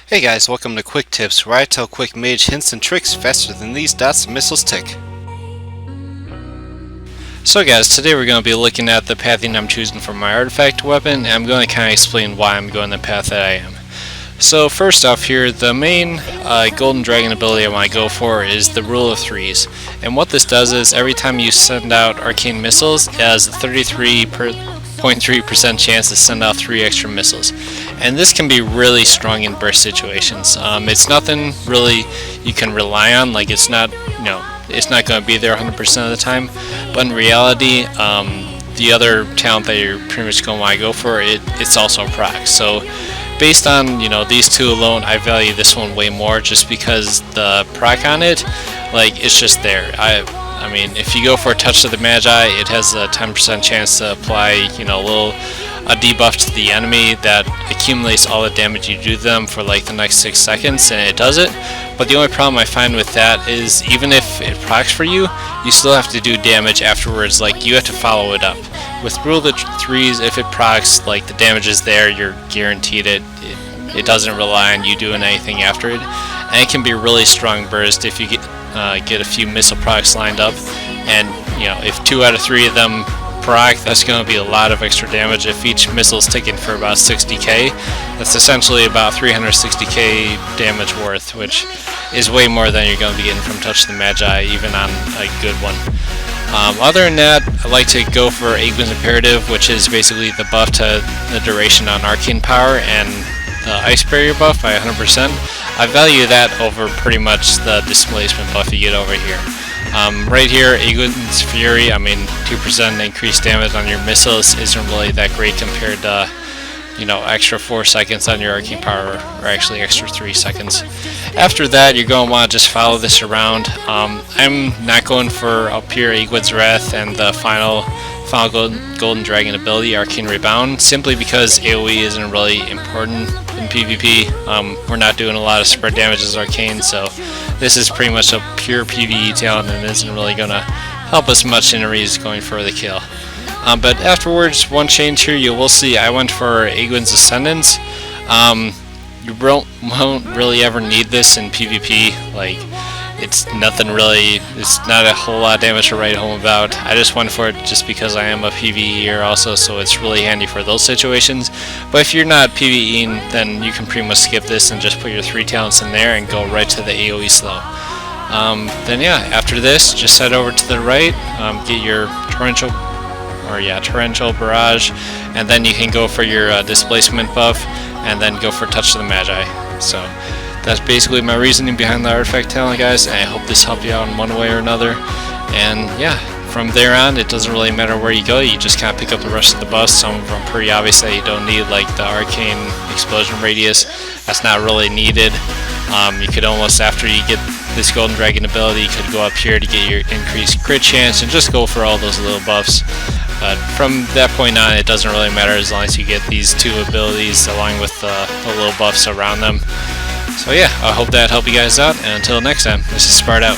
Hey guys, welcome to Quick Tips, where I tell quick mage hints and tricks faster than these dots and missiles tick. So guys, today we're going to be looking at the pathing I'm choosing for my artifact weapon, and I'm going to kind of explain why I'm going the path that I am. So first off here, the main golden dragon ability I want to go for is the rule of threes. And what this does is every time you send out arcane missiles, it has a 33.3% chance to send out 3 extra missiles. And this can be really strong in burst situations. It's nothing really you can rely on, like it's not going to be there 100% of the time, but in reality, the other talent that you're pretty much going to want to go for, it's also a proc. So based on these two alone, I value this one way more, just because the proc on it, like, it's just there. I mean, if you go for a touch of the magi, it has a 10% chance to apply a debuff to the enemy that accumulates all the damage you do to them for like the next 6 seconds, and it does it. But the only problem I find with that is, even if it procs for you, you still have to do damage afterwards. Like, you have to follow it up. With rule of threes, if it procs, like, the damage is there, you're guaranteed it. It doesn't rely on you doing anything after it, and it can be really strong burst if you get a few missile procs lined up. And if 2 out of 3 of them proc, that's going to be a lot of extra damage. If each missile is taken for about 60k, that's essentially about 360k damage worth, which is way more than you're going to be getting from Touch the Magi, even on a good one. Other than that, I like to go for Aegwyn's Imperative, which is basically the buff to the duration on Arcane Power and the Ice Barrier buff by 100%. I value that over pretty much the displacement buff you get over here. Right here, Aegwyn's Fury, I mean, 2% increased damage on your missiles isn't really that great compared to, extra 4 seconds on your Arcane Power, or actually extra 3 seconds. After that, you're going to want to just follow this around. I'm not going for up here Aegwyn's Wrath and the final golden dragon ability, Arcane Rebound, simply because AoE isn't really important in PvP. We're not doing a lot of spread damage as Arcane, so this is pretty much a pure PvE talent and isn't really going to help us much in areas going for the kill. But afterwards, one change here you will see, I went for Aegwyn's Ascendance. You won't really ever need this in PvP. Like, it's nothing really, it's not a whole lot of damage to write home about. I just went for it just because I am a PvEer also, so it's really handy for those situations. But if you're not PvEing, then you can pretty much skip this and just put your 3 talents in there and go right to the AoE slow. Then yeah, after this, just head over to the right, get your Torrential Barrage, and then you can go for your displacement buff, and then go for Touch of the Magi. So that's basically my reasoning behind the artifact talent, guys, and I hope this helped you out in one way or another. And yeah, from there on, it doesn't really matter where you go, you just kind of pick up the rest of the buffs. Some of them are pretty obvious that you don't need, like the Arcane Explosion Radius. That's not really needed. You could almost, after you get this Golden Dragon ability, you could go up here to get your increased crit chance and just go for all those little buffs. But from that point on, it doesn't really matter as long as you get these 2 abilities along with the little buffs around them. So yeah, I hope that helped you guys out, and until next time, this is Spart out.